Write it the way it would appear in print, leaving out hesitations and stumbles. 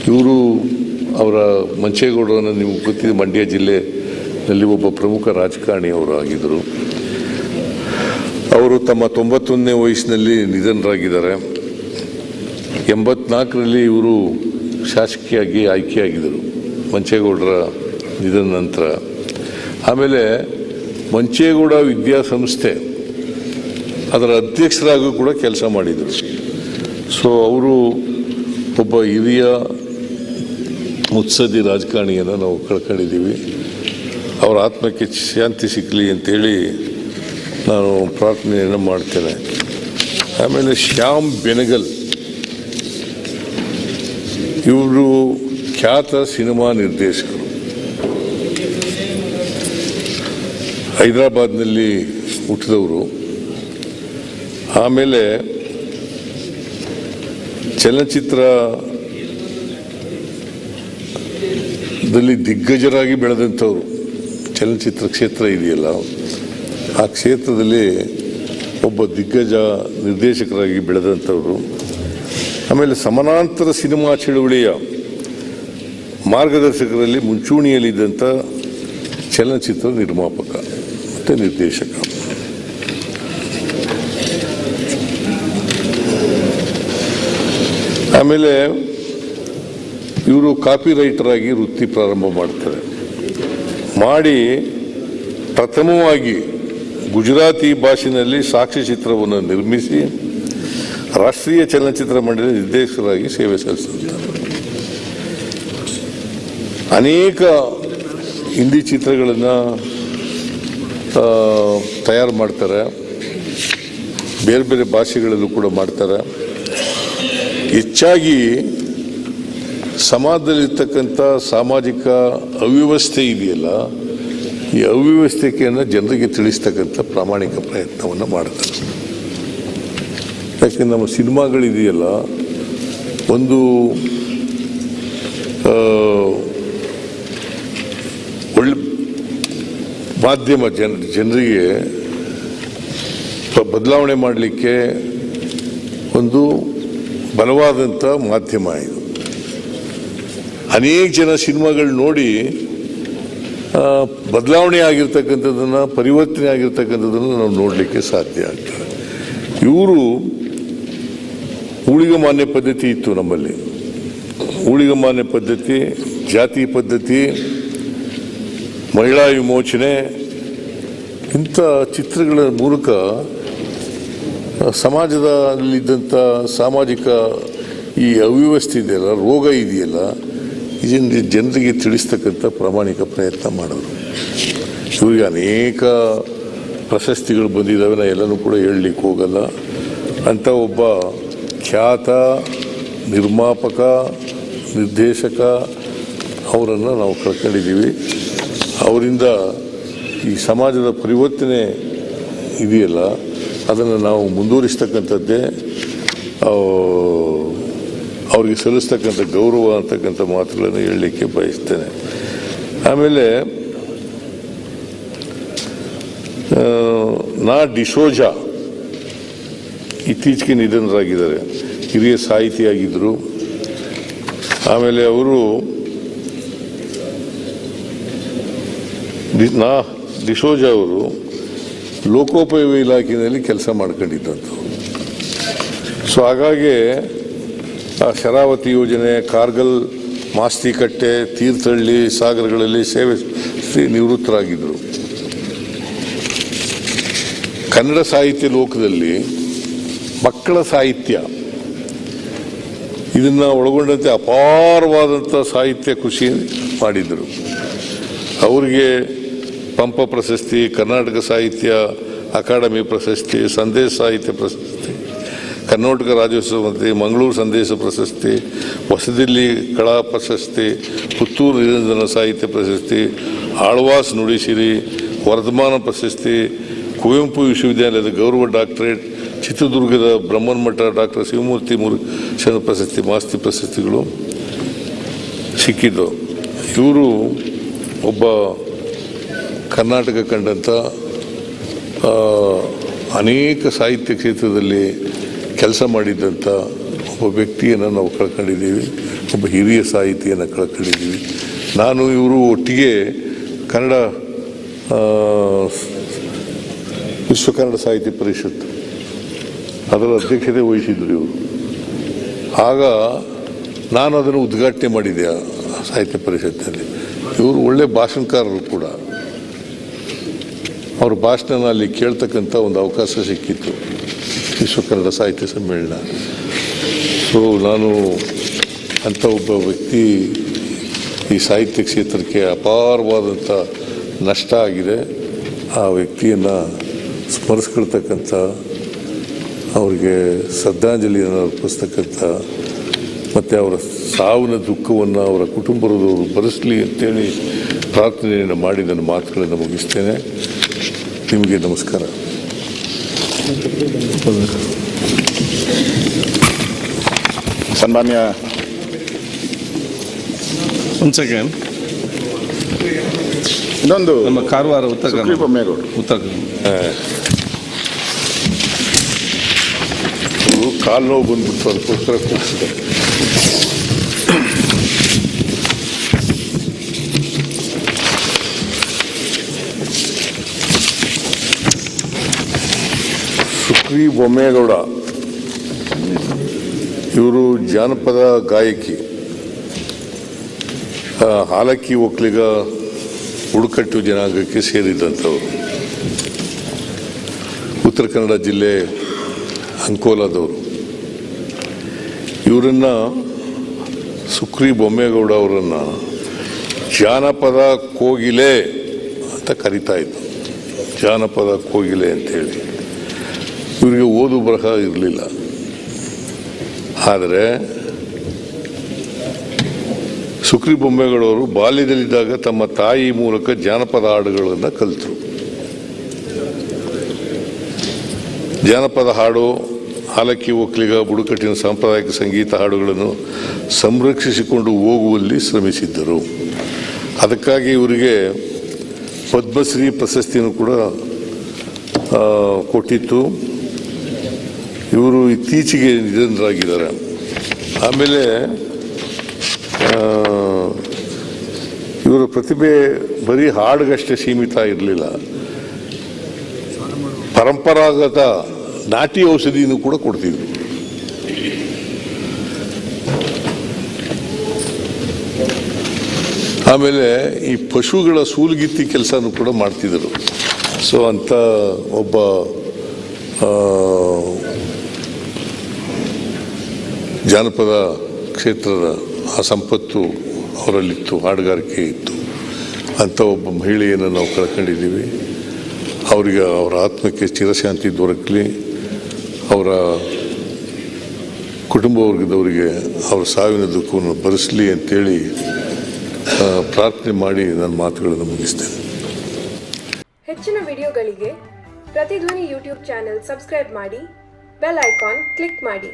ಇವರು ಅವರ ಮಂಚೇಗೌಡರನ್ನು ನಿಮಗೆ ಗೊತ್ತಿದೆ, ಮಂಡ್ಯ ಜಿಲ್ಲೆಯಲ್ಲಿ ಒಬ್ಬ ಪ್ರಮುಖ ರಾಜಕಾರಣಿ ಅವರು ಆಗಿದ್ದರು. ಅವರು ತಮ್ಮ 91ನೇ ವಯಸ್ಸಿನಲ್ಲಿ ನಿಧನರಾಗಿದ್ದಾರೆ. 84ರಲ್ಲಿ ಇವರು ಶಾಸಕಿಯಾಗಿ ಆಯ್ಕೆಯಾಗಿದ್ದರು ಮಂಚೇಗೌಡರ ನಿಧನ ನಂತರ. ಆಮೇಲೆ ಮಂಚೇಗೌಡ ವಿದ್ಯಾಸಂಸ್ಥೆ ಅದರ ಅಧ್ಯಕ್ಷರಾಗೂ ಕೂಡ ಕೆಲಸ ಮಾಡಿದರು. ಸೊ ಅವರು ಒಬ್ಬ ಹಿರಿಯ ಮುತ್ಸದ್ದಿ ರಾಜಕಾರಣಿಯನ್ನು ನಾವು ಕಳ್ಕೊಂಡಿದ್ದೀವಿ. ಅವರ ಆತ್ಮಕ್ಕೆ ಶಾಂತಿ ಸಿಕ್ಕಲಿ ಅಂತೇಳಿ ನಾನು ಪ್ರಾರ್ಥನೆಯನ್ನು ಮಾಡ್ತೇನೆ. ಆಮೇಲೆ ಶ್ಯಾಮ್ ಬೆನಗಲ್ ಇವರು ಖ್ಯಾತ ಸಿನಿಮಾ ನಿರ್ದೇಶಕರು. ಹೈದರಾಬಾದ್ನಲ್ಲಿ ಹುಟ್ಟಿದವರು. ಆಮೇಲೆ ಚಲನಚಿತ್ರದಲ್ಲಿ ದಿಗ್ಗಜರಾಗಿ ಬೆಳೆದಂಥವ್ರು. ಚಲನಚಿತ್ರ ಕ್ಷೇತ್ರ ಇದೆಯಲ್ಲ, ಆ ಕ್ಷೇತ್ರದಲ್ಲಿ ಒಬ್ಬ ದಿಗ್ಗಜ ನಿರ್ದೇಶಕರಾಗಿ ಬೆಳೆದಂಥವರು. ಆಮೇಲೆ ಸಮಾನಾಂತರ ಸಿನಿಮಾ ಚಳುವಳಿಯ ಮಾರ್ಗದರ್ಶಕರಲ್ಲಿ ಮುಂಚೂಣಿಯಲ್ಲಿದ್ದಂಥ ಚಲನಚಿತ್ರ ನಿರ್ಮಾಪಕ ಮತ್ತು ನಿರ್ದೇಶಕ. ಆಮೇಲೆ ಇವರು ಕಾಪಿ ರೈಟರ್ ಆಗಿ ವೃತ್ತಿ ಪ್ರಾರಂಭ ಮಾಡ್ತಾರೆ. ಮಾಡಿ ಪ್ರಥಮವಾಗಿ ಗುಜರಾತಿ ಭಾಷೆಯಲ್ಲಿ ಸಾಕ್ಷ್ಯಚಿತ್ರವನ್ನು ನಿರ್ಮಿಸಿ ರಾಷ್ಟ್ರೀಯ ಚಲನಚಿತ್ರ ಮಂಡಳಿ ನಿರ್ದೇಶಕರಾಗಿ ಸೇವೆ ಸಲ್ಲಿಸುತ್ತಾರೆ. ಅನೇಕ ಹಿಂದಿ ಚಿತ್ರಗಳನ್ನು ತಯಾರು ಮಾಡ್ತಾರೆ, ಬೇರೆ ಬೇರೆ ಭಾಷೆಗಳಲ್ಲೂ ಕೂಡ ಮಾಡ್ತಾರೆ. ಹೆಚ್ಚಾಗಿ ಸಮಾಜದಲ್ಲಿರ್ತಕ್ಕಂಥ ಸಾಮಾಜಿಕ ಅವ್ಯವಸ್ಥೆ ಇದೆಯಲ್ಲ, ಈ ಅವ್ಯವಸ್ಥೆಯನ್ನು ಜನರಿಗೆ ತಿಳಿಸ್ತಕ್ಕಂಥ ಪ್ರಾಮಾಣಿಕ ಪ್ರಯತ್ನವನ್ನು ಮಾಡ್ತಾರೆ. ಯಾಕೆ ನಮ್ಮ ಸಿನಿಮಾಗಳಿದೆಯಲ್ಲ, ಒಂದು ಒಳ್ಳೆ ಮಾಧ್ಯಮ ಜನರಿಗೆ ಬದಲಾವಣೆ ಮಾಡಲಿಕ್ಕೆ ಒಂದು ಬಲವಾದಂಥ ಮಾಧ್ಯಮ ಇದು. ಅನೇಕ ಜನ ಸಿನಿಮಾಗಳು ನೋಡಿ ಬದಲಾವಣೆ ಆಗಿರ್ತಕ್ಕಂಥದ್ದನ್ನು, ಪರಿವರ್ತನೆ ಆಗಿರ್ತಕ್ಕಂಥದ್ದನ್ನು ನಾವು ನೋಡಲಿಕ್ಕೆ ಸಾಧ್ಯ ಆಗ್ತದೆ. ಇವರು ಊಳಿಗಮಾನ್ಯ ಪದ್ಧತಿ ಇತ್ತು ನಮ್ಮಲ್ಲಿ. ಊಳಿಗಮಾನ್ಯ ಪದ್ಧತಿ, ಜಾತಿ ಪದ್ಧತಿ, ಮಹಿಳಾ ವಿಮೋಚನೆ, ಇಂಥ ಚಿತ್ರಗಳ ಮೂಲಕ ಸಮಾಜದಲ್ಲಿದ್ದಂಥ ಸಾಮಾಜಿಕ ಈ ಅವ್ಯವಸ್ಥೆ ಇದೆಯಲ್ಲ, ರೋಗ ಇದೆಯಲ್ಲ, ಇದನ್ನು ಜನರಿಗೆ ತಿಳಿಸ್ತಕ್ಕಂಥ ಪ್ರಾಮಾಣಿಕ ಪ್ರಯತ್ನ ಮಾಡೋರು. ಇವರಿಗೆ ಅನೇಕ ಪ್ರಶಸ್ತಿಗಳು ಬಂದಿದ್ದಾವೆ, ನಾನು ಎಲ್ಲನೂ ಕೂಡ ಹೇಳಲಿಕ್ಕೆ ಹೋಗಲ್ಲ. ಅಂಥ ಒಬ್ಬ ಖ್ಯಾತ ನಿರ್ಮಾಪಕ, ನಿರ್ದೇಶಕ, ಅವರನ್ನು ನಾವು ಕಳ್ಕೊಂಡಿದ್ದೀವಿ. ಅವರಿಂದ ಈ ಸಮಾಜದ ಪರಿವರ್ತನೆ ಇದೆಯಲ್ಲ, ಅದನ್ನು ನಾವು ಮುಂದುವರಿಸ್ತಕ್ಕಂಥದ್ದೇ ಅವ್ರಿಗೆ ಸಲ್ಲಿಸ್ತಕ್ಕಂಥ ಗೌರವ ಅಂತಕ್ಕಂಥ ಮಾತುಗಳನ್ನು ಹೇಳಲಿಕ್ಕೆ ಬಯಸ್ತೇನೆ. ಆಮೇಲೆ ನಾ ಡಿಸೋಜಾ ಇತ್ತೀಚೆಗೆ ನಿಧನರಾಗಿದ್ದಾರೆ. ಹಿರಿಯ ಸಾಹಿತಿಯಾಗಿದ್ದರು. ಆಮೇಲೆ ಅವರು ನಾ ಡಿಸೋಜಾ ಅವರು ಲೋಕೋಪಯೋಗಿ ಇಲಾಖೆಯಲ್ಲಿ ಕೆಲಸ ಮಾಡ್ಕೊಂಡಿದ್ದಂಥವ್ರು. ಸೊ ಹಾಗಾಗಿ ಆ ಶರಾವತಿ ಯೋಜನೆ, ಕಾರ್ಗಲ್, ಮಾಸ್ತಿಕಟ್ಟೆ, ತೀರ್ಥಹಳ್ಳಿ, ಸಾಗರಗಳಲ್ಲಿ ಸೇವೆ ನಿವೃತ್ತರಾಗಿದ್ದರು. ಕನ್ನಡ ಸಾಹಿತ್ಯ ಲೋಕದಲ್ಲಿ ಮಕ್ಕಳ ಸಾಹಿತ್ಯ ಇದನ್ನು ಒಳಗೊಂಡಂತೆ ಅಪಾರವಾದಂಥ ಸಾಹಿತ್ಯ ಕೃಷಿ ಮಾಡಿದರು. ಅವರಿಗೆ ಪಂಪ ಪ್ರಶಸ್ತಿ, ಕರ್ನಾಟಕ ಸಾಹಿತ್ಯ ಅಕಾಡೆಮಿ ಪ್ರಶಸ್ತಿ, ಸಂದೇಶ ಸಾಹಿತ್ಯ ಪ್ರಶಸ್ತಿ, ಕರ್ನಾಟಕ ರಾಜ್ಯೋತ್ಸವ ಪ್ರಶಸ್ತಿ, ಮಂಗಳೂರು ಸಂದೇಶ ಪ್ರಶಸ್ತಿ, ಹೊಸದಿಲ್ಲಿ ಕಲಾ ಪ್ರಶಸ್ತಿ, ಪುತ್ತೂರು ನಿರಂಜನ ಸಾಹಿತ್ಯ ಪ್ರಶಸ್ತಿ, ಆಳ್ವಾಸ್ ನುಡಿಸಿರಿ, ವರ್ಧಮಾನ ಪ್ರಶಸ್ತಿ, ಕುವೆಂಪು ವಿಶ್ವವಿದ್ಯಾಲಯದ ಗೌರವ ಡಾಕ್ಟರೇಟ್, ಚಿತ್ರದುರ್ಗದ ಬ್ರಹ್ಮನ್ ಮಠ ಡಾಕ್ಟರ್ ಶಿವಮೂರ್ತಿ ಮುರುಘೇಶನ ಪ್ರಶಸ್ತಿ, ಮಾಸ್ತಿ ಪ್ರಶಸ್ತಿಗಳು ಸಿಕ್ಕಿದ್ದು. ಇವರು ಒಬ್ಬ ಕರ್ನಾಟಕ ಕಂಡಂಥ ಅನೇಕ ಸಾಹಿತ್ಯ ಕ್ಷೇತ್ರದಲ್ಲಿ ಕೆಲಸ ಮಾಡಿದ್ದಂಥ ಒಬ್ಬ ವ್ಯಕ್ತಿಯನ್ನು ನಾವು ಕಳ್ಕೊಂಡಿದ್ದೀವಿ, ಒಬ್ಬ ಹಿರಿಯ ಸಾಹಿತಿಯನ್ನು ಕಳ್ಕೊಂಡಿದ್ದೀವಿ. ನಾನು ಇವರು ಒಟ್ಟಿಗೆ ಕನ್ನಡ ವಿಶ್ವ ಕನ್ನಡ ಸಾಹಿತ್ಯ ಪರಿಷತ್ ಅದರ ಅಧ್ಯಕ್ಷತೆ ವಹಿಸಿದ್ರು ಇವರು. ಆಗ ನಾನು ಅದನ್ನು ಉದ್ಘಾಟನೆ ಮಾಡಿದ್ದೆ ಸಾಹಿತ್ಯ ಪರಿಷತ್ನಲ್ಲಿ. ಇವರು ಒಳ್ಳೆ ಭಾಷಣಕಾರರು ಕೂಡ. ಅವ್ರ ಭಾಷಣನ ಅಲ್ಲಿ ಕೇಳ್ತಕ್ಕಂಥ ಒಂದು ಅವಕಾಶ ಸಿಕ್ಕಿತ್ತು ವಿಶ್ವ ಕನ್ನಡ ಸಾಹಿತ್ಯ ಸಮ್ಮೇಳನ. ಸೊ ನಾನು ಅಂಥ ಒಬ್ಬ ವ್ಯಕ್ತಿ ಈ ಸಾಹಿತ್ಯ ಕ್ಷೇತ್ರಕ್ಕೆ ಅಪಾರವಾದಂಥ ನಷ್ಟ ಆಗಿದೆ. ಆ ವ್ಯಕ್ತಿಯನ್ನು ಸ್ಮರಿಸ್ಕೊಳ್ತಕ್ಕಂಥ, ಅವರಿಗೆ ಶ್ರದ್ಧಾಂಜಲಿಯನ್ನು ಅರ್ಪಿಸ್ತಕ್ಕಂಥ ಮತ್ತು ಅವರ ಸಾವಿನ ದುಃಖವನ್ನು ಅವರ ಕುಟುಂಬದವರು ಭರಿಸಲಿ ಅಂತೇಳಿ ಪ್ರಾರ್ಥನೆಯನ್ನು ಮಾಡಿ ನನ್ನ ಮಾತುಗಳನ್ನು ಮುಗಿಸ್ತೇನೆ. ನಿಮಗೆ ನಮಸ್ಕಾರ. ಸನ್ಮಾನ್ಯ ಒಂದು ಸೆಕೆಂಡ್, ಇನ್ನೊಂದು ನಮ್ಮ ಕಾರವಾರ ಉತ್ತರ ಕಾಲು ನೋವು ಬಂದ್ಬಿಟ್ಟು ಅದಕ್ಕೋಸ್ಕರ ಕೂರಿಸಿದೆ. ಸುಕ್ರಿ ಬೊಮ್ಮೇಗೌಡ ಇವರು ಜಾನಪದ ಗಾಯಕಿ, ಹಾಲಕ್ಕಿ ಒಕ್ಕಲಿಗ ಬುಡಕಟ್ಟು ಜನಾಂಗಕ್ಕೆ ಸೇರಿದಂಥವರು. ಉತ್ತರ ಕನ್ನಡ ಜಿಲ್ಲೆ ಅಂಕೋಲಾದವರು. ಇವರನ್ನು ಸುಕ್ರಿ ಬೊಮ್ಮೇಗೌಡ ಅವರನ್ನು ಜಾನಪದ ಕೋಗಿಲೆ ಅಂತ ಕರಿತಾ ಇದ್ರು. ಜಾನಪದ ಕೋಗಿಲೆ ಅಂತೇಳಿ. ಇವರಿಗೆ ಓದು ಬರಹ ಇರಲಿಲ್ಲ. ಆದರೆ ಸುಕ್ರಿ ಬೊಮ್ಮೇಗೌಡವರು ಬಾಲ್ಯದಲ್ಲಿದ್ದಾಗ ತಮ್ಮ ತಾಯಿ ಮೂಲಕ ಜಾನಪದ ಹಾಡುಗಳನ್ನು ಕಲಿತರು. ಜಾನಪದ ಹಾಡು, ಹಾಲಕ್ಕಿ ಒಕ್ಕಲಿಗ, ಬುಡಕಟ್ಟಿನ ಸಾಂಪ್ರದಾಯಿಕ ಸಂಗೀತ ಹಾಡುಗಳನ್ನು ಸಂರಕ್ಷಿಸಿಕೊಂಡು ಹೋಗುವಲ್ಲಿ ಶ್ರಮಿಸಿದ್ದರು. ಅದಕ್ಕಾಗಿ ಇವರಿಗೆ ಪದ್ಮಶ್ರೀ ಪ್ರಶಸ್ತಿಯನ್ನು ಕೂಡ ಕೊಟ್ಟಿತ್ತು. ಇವರು ಇತ್ತೀಚೆಗೆ ನಿಧನರಾಗಿದ್ದಾರೆ. ಆಮೇಲೆ ಇವರ ಪ್ರತಿಭೆ ಬರೀ ಹಾಡಿಗಷ್ಟೇ ಸೀಮಿತ ಇರಲಿಲ್ಲ. ಪರಂಪರಾಗತ ನಾಟಿ ಔಷಧಿನೂ ಕೂಡ ಕೊಡ್ತಿದ್ರು. ಆಮೇಲೆ ಈ ಪಶುಗಳ ಸೂಲಗಿತ್ತಿ ಕೆಲಸನೂ ಕೂಡ ಮಾಡ್ತಿದ್ರು. ಸೊ ಅಂಥ ಒಬ್ಬ ಜಾನಪದ ಕ್ಷೇತ್ರದ ಆ ಸಂಪತ್ತು ಅವರಲ್ಲಿತ್ತು, ಹಾಡುಗಾರಿಕೆ ಇತ್ತು. ಅಂಥ ಒಬ್ಬ ಮಹಿಳೆಯನ್ನು ನಾವು ಕಳ್ಕೊಂಡಿದ್ದೀವಿ. ಅವರಿಗೆ, ಅವರ ಆತ್ಮಕ್ಕೆ ಚಿರಶಾಂತಿ ದೊರಕಲಿ, ಅವರ ಕುಟುಂಬ ವರ್ಗದವರಿಗೆ ಅವರ ಸಾವಿನ ದುಃಖವನ್ನು ಭರಿಸಲಿ ಅಂತೇಳಿ ಪ್ರಾರ್ಥನೆ ಮಾಡಿ ನನ್ನ ಮಾತುಗಳನ್ನು ಮುಗಿಸ್ತೇನೆ. ಹೆಚ್ಚಿನ ವಿಡಿಯೋಗಳಿಗೆ ಪ್ರತಿಧ್ವನಿ ಯೂಟ್ಯೂಬ್ ಚಾನೆಲ್ ಸಬ್ಸ್ಕ್ರೈಬ್ ಮಾಡಿ, ಬೆಲ್ ಐಕಾನ್ ಕ್ಲಿಕ್ ಮಾಡಿ.